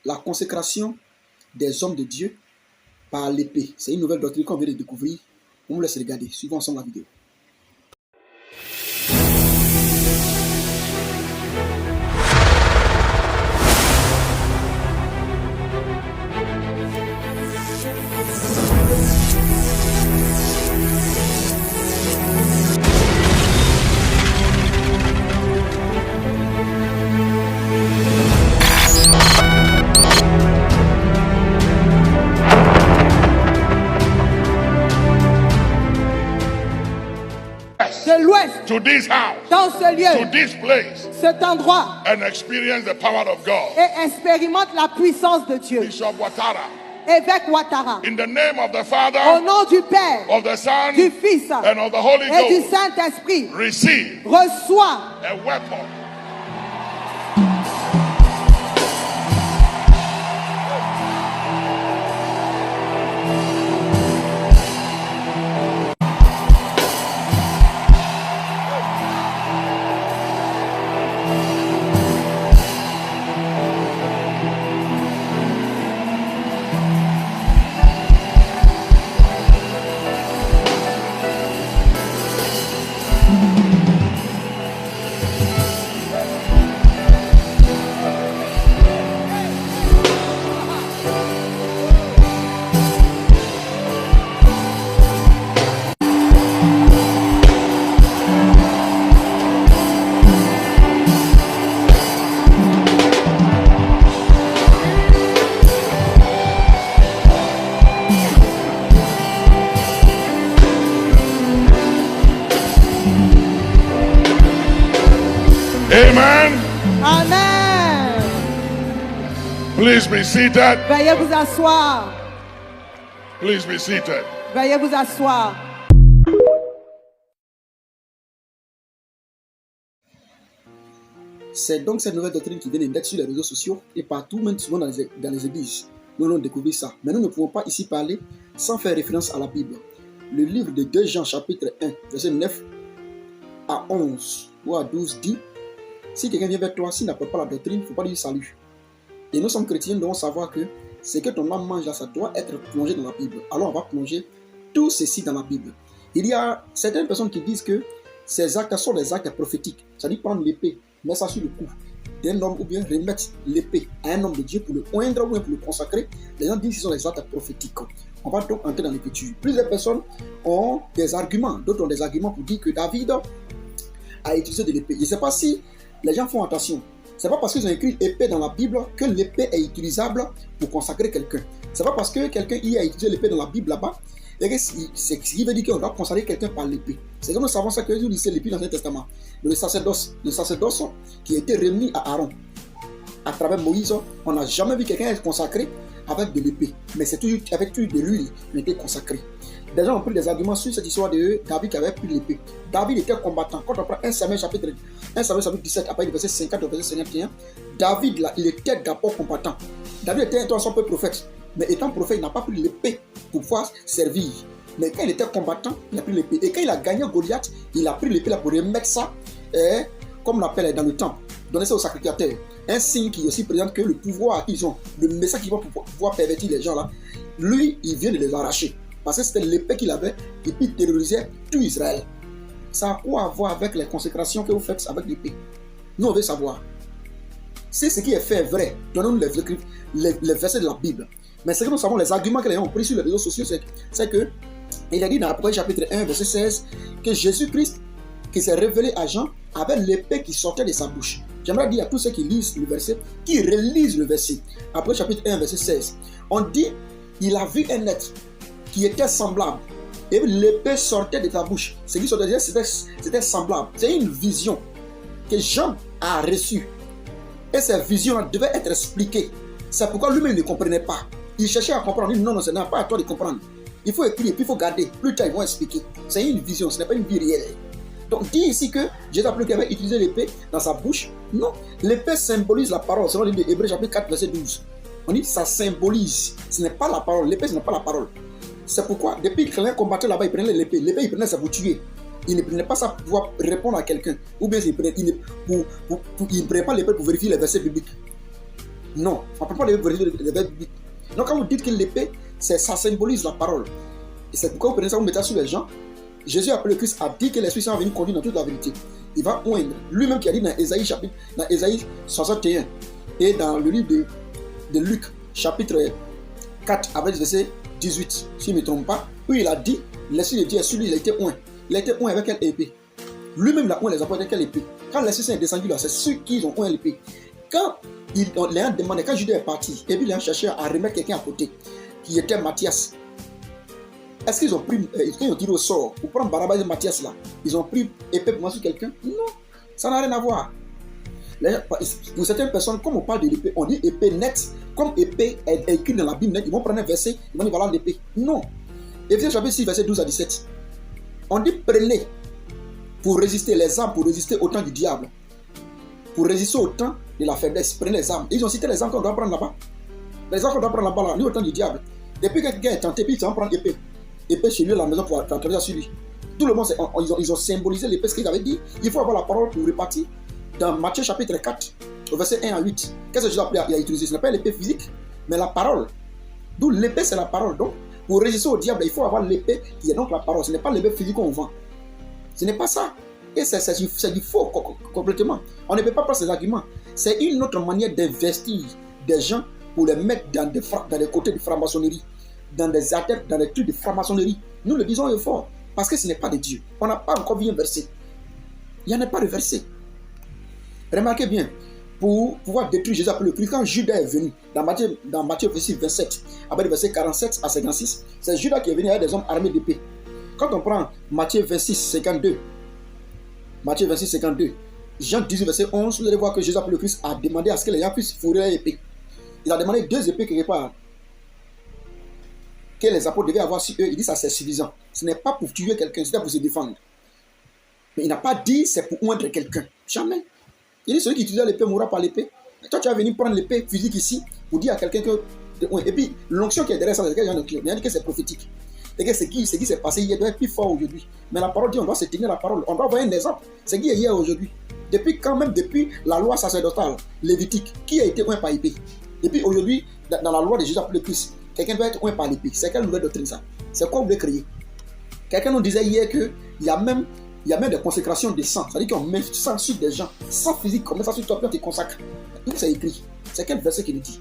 la consécration des hommes de Dieu par l'épée. C'est une nouvelle doctrine qu'on vient de découvrir. On vous laisse regarder. Suivons ensemble la vidéo. De l'ouest to this house, dans ce to lieu, this place, cet endroit, and experience the power of God. et expérimente la puissance de Dieu. Bishop Ouattara, Évêque Ouattara, in the name of the au Father, nom du Père, of the Son, du Fils and of the Holy et du Ghost, Saint-Esprit, receive reçois a weapon. Amen. Amen. Please be seated. Veuillez vous asseoir. Please be seated. Veuillez vous asseoir. C'est donc cette nouvelle doctrine qui vient d'être sur les réseaux sociaux et partout, même souvent dans les églises. Nous allons découvrir ça. Mais nous ne pouvons pas ici parler sans faire référence à la Bible. Le livre de 2 Jean chapitre 1, verset 9 à 11 ou à 12 dit: si quelqu'un vient vers toi, s'il n'apporte pas la doctrine, il ne faut pas lui dire salut. Et nous sommes chrétiens, nous devons savoir que ce que ton âme mange là, ça doit être plongé dans la Bible. Alors on va plonger tout ceci dans la Bible. Il y a certaines personnes qui disent que ces actes sont des actes prophétiques. C'est-à-dire prendre l'épée, mettre ça sur le cou d'un homme ou bien remettre l'épée à un homme de Dieu pour le oindre ou bien pour le consacrer. Les gens disent que ce sont des actes prophétiques. On va donc entrer dans l'écriture. Plusieurs personnes ont des arguments, d'autres ont des arguments pour dire que David a utilisé de l'épée. Je ne sais pas si les gens font attention. Ce n'est pas parce qu'ils ont écrit épée dans la Bible que l'épée est utilisable pour consacrer quelqu'un. Ce n'est pas parce que quelqu'un y a utilisé l'épée dans la Bible là-bas et ce qui veut dire qu'on doit consacrer quelqu'un par l'épée. C'est comme nous savons ça que nous lisons l'épée dans l'Ancien Testament. Le sacerdoce qui a été remis à Aaron à travers Moïse, on n'a jamais vu quelqu'un être consacré avec de l'épée. Mais c'est toujours avec de l'huile qui a été consacré. Des gens ont pris des arguments sur cette histoire de David qui avait pris l'épée. David était combattant. Quand on prend 1 Samuel chapitre 17, après le verset 50 au verset 51, David, là, il était d'abord combattant. David était un peu prophète. Mais étant prophète, il n'a pas pris l'épée pour pouvoir servir. Mais quand il était combattant, il a pris l'épée. Et quand il a gagné Goliath, il a pris l'épée là pour remettre ça, comme on l'appelle dans le temple, donner ça au sacrificateur. Un signe qui aussi présente que le pouvoir qu'ils ont, le message qu'ils vont pouvoir pervertir les gens là, lui, il vient de les arracher. Parce que c'était l'épée qu'il avait et puis il terrorisait tout Israël. Ça a quoi à voir avec les consécrations que vous faites avec l'épée? Nous, on veut savoir. Si ce qui est fait est vrai, donnons-nous les versets de la Bible. Mais ce que nous savons, les arguments que les gens ont pris sur les réseaux sociaux, c'est que il a dit dans Apocalypse chapitre 1, verset 16, que Jésus-Christ, qui s'est révélé à Jean, avait l'épée qui sortait de sa bouche. J'aimerais dire à tous ceux qui lisent le verset, qui relisent le verset. Apocalypse chapitre 1, verset 16. On dit, il a vu un être qui était semblable. Et l'épée sortait de ta bouche. Ce qui sortait, c'était semblable. C'est une vision que Jean a reçue. Et cette vision devait être expliquée. C'est pourquoi lui-même ne comprenait pas. Il cherchait à comprendre. Il dit non, ce n'est pas à toi de comprendre. Il faut écrire, puis il faut garder. Plus tard, ils vont expliquer. C'est une vision, ce n'est pas une vie réelle. Donc, dit ici que Jésus a appris qu'il avait utilisé l'épée dans sa bouche. Non, l'épée symbolise la parole. Selon l'Hébreu, Hébreux chapitre 4, verset 12. On dit que ça symbolise. Ce n'est pas la parole. L'épée, ce n'est pas la parole. C'est pourquoi, depuis que quelqu'un combattait là-bas, il prenait l'épée. L'épée, il prenait ça pour tuer. Il ne prenait pas ça pour pouvoir répondre à quelqu'un. Ou bien il ne prenait pas l'épée pour vérifier les versets bibliques. Non, on ne peut pas les verbes bibliques. Donc quand vous dites que l'épée, ça symbolise la parole. Et c'est pourquoi vous prenez ça, vous mettez ça sur les gens. Jésus, après le Christ, a dit que l'Esprit Saint va venir conduire dans toute la vérité. Il va oindre. Lui-même qui a dit dans Ésaïe 61 et dans le livre de Luc, chapitre 4, avec verset 18, si je ne me trompe pas, où il a dit, l'Esprit de Dieu est sur lui, il a été oint. Il a été oint avec quelle épée? Lui-même l'a oint les apôtres avec quelle épée? Quand l'Esprit Saint est descendu là, c'est ceux qui ont oint l'épée. Quand les gens demandaient, quand Judas est parti, et puis les gens cherchaient à remettre quelqu'un à côté, qui était Matthias. Est-ce qu'ils ont pris, quand ils ont tiré au sort, pour prendre Barabbas et Matthias là, ils ont pris épée pour moi sur quelqu'un? Non, ça n'a rien à voir. Pour certaines personnes, comme on parle de l'épée, on dit épée nette, comme épée est écrit dans la Bible nette, ils vont prendre un verset, ils vont dire voilà l'épée. Non. Éphésiens chapitre 6, verset 12 à 17. On dit prenez pour résister les armes, pour résister au temps du diable, pour résister au temps de la faiblesse. Prenez les armes. Ils ont cité les armes qu'on doit prendre là-bas. Les armes qu'on doit prendre là-bas, là, au temps du diable. Depuis que quelqu'un est tenté, puis ils vont prendre épée. Épée chez lui à la maison pour attraper ça sur lui. Tout le monde, ils ont symbolisé l'épée, ce qu'ils avaient dit. Il faut avoir la parole pour repartir. Dans Matthieu chapitre 4, au verset 1 à 8, qu'est-ce que Jésus a utilisé? Ce n'est pas l'épée physique, mais la parole. D'où l'épée, c'est la parole. Donc, pour résister au diable, il faut avoir l'épée qui est donc la parole. Ce n'est pas l'épée physique qu'on vend. Ce n'est pas ça. Et c'est du faux complètement. On ne peut pas prendre ces arguments. C'est une autre manière d'investir des gens pour les mettre dans des côtés de franc-maçonnerie, dans des adeptes, dans des trucs de franc-maçonnerie. Nous le disons fort, parce que ce n'est pas de Dieu. On n'a pas encore vu un verset. Il n'y en a pas de verset. Remarquez bien, pour pouvoir détruire Jésus après le Christ, quand Judas est venu, dans Matthieu 26, 27, après le verset 47 à 56, c'est Judas qui est venu avec des hommes armés d'épée. Quand on prend Matthieu 26, 52, Jean 18, verset 11, vous allez voir que Jésus après le Christ a demandé à ce que les gens puissent fourrer l'épée. Il a demandé 2 épées quelque part, que les apôtres devaient avoir sur eux. Il dit ça c'est suffisant. Ce n'est pas pour tuer quelqu'un, c'est pour se défendre. Mais il n'a pas dit c'est pour oindre quelqu'un. Jamais. Il dit celui qui utilise l'épée mourra par l'épée. Et toi tu vas venir prendre l'épée physique ici pour dire à quelqu'un que... Et puis l'onction qui est derrière ça, c'est quel genre d'onction? Il a dit que c'est prophétique. Et que ce qui s'est passé hier doit être plus fort aujourd'hui. Mais la parole dit on doit se tenir la parole. On doit avoir un exemple. Ce qui est hier aujourd'hui. Depuis la loi sacerdotale, lévitique, qui a été oint par épée? Et puis aujourd'hui, dans la loi de Jésus après le Christ, quelqu'un doit être oint par l'épée. C'est quelle nouvelle doctrine ça? C'est quoi vous voulez créer? Quelqu'un nous disait hier qu'il y a même des consécrations de sang. C'est-à-dire qu'on met sang sur des gens. Sang physique, on met ça sur toi, puis on te consacre. Où c'est écrit? C'est quel verset qui nous dit?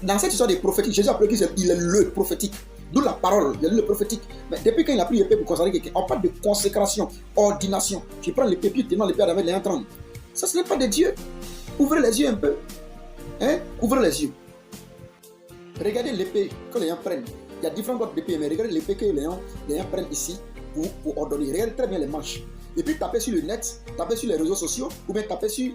Dans cette histoire des prophétiques, Jésus après le Christ, il est le prophétique. D'où la parole, il est le prophétique. Mais depuis quand il a pris l'épée pour consacrer quelqu'un, on parle de consécration, ordination. Tu prends l'épée, puis tu mets l'épée avec les 1,30. Ça, ce n'est pas de Dieu. Ouvrez les yeux un peu. Hein? Ouvrez les yeux. Regardez l'épée que les gens prennent. Il y a différentes sortes d'épées, mais regardez l'épée que les gens prennent ici pour ordonner. Regardez très bien les manches. Et puis tapez sur le net, tapez sur les réseaux sociaux, ou bien tapez sur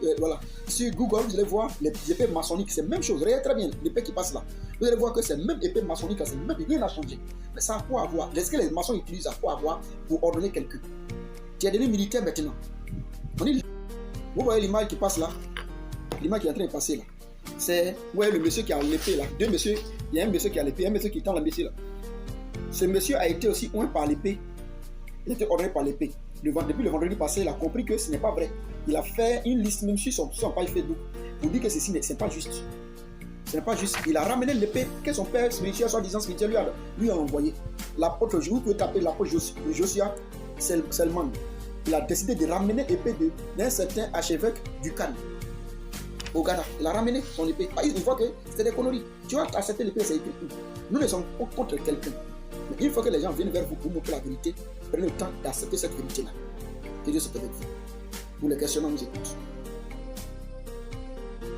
Google, vous allez voir les épées maçonniques. C'est la même chose. Regardez très bien l'épée qui passe là. Vous allez voir que c'est même épée maçonnique, c'est même rien n'a changé. Mais ça a quoi avoir? Est-ce que les maçons utilisent à quoi avoir pour ordonner quelqu'un? Tu es devenu militaire maintenant. Vous voyez l'image qui passe là? L'image qui est en train de passer là. C'est le monsieur qui a l'épée là. Il y a un monsieur qui a l'épée, un monsieur qui tend la monsieur là. Ce monsieur a été aussi oint par l'épée. Il a été ordonné par l'épée. Depuis le vendredi passé, il a compris que ce n'est pas vrai. Il a fait une liste même sur son page Facebook pour dire que ceci n'est pas juste. Ce n'est pas juste. Il a ramené l'épée que son père spirituel, soi-disant spirituel, lui a envoyé. L'apôtre, vous pouvez taper l'apôtre Josia Selman. Il a décidé de ramener l'épée d'un certain archevêque du Cannes au Ghana. Il a ramené son épée. Une fois que c'était des conneries. Tu vas accepter l'épée, c'est écrit. Nous ne sommes pas contre quelqu'un. Mais il faut que les gens viennent vers vous pour montrer la vérité. Prenez le temps d'accepter cette vérité-là. Que Dieu soit avec vous. Pour les questions, nous écoute.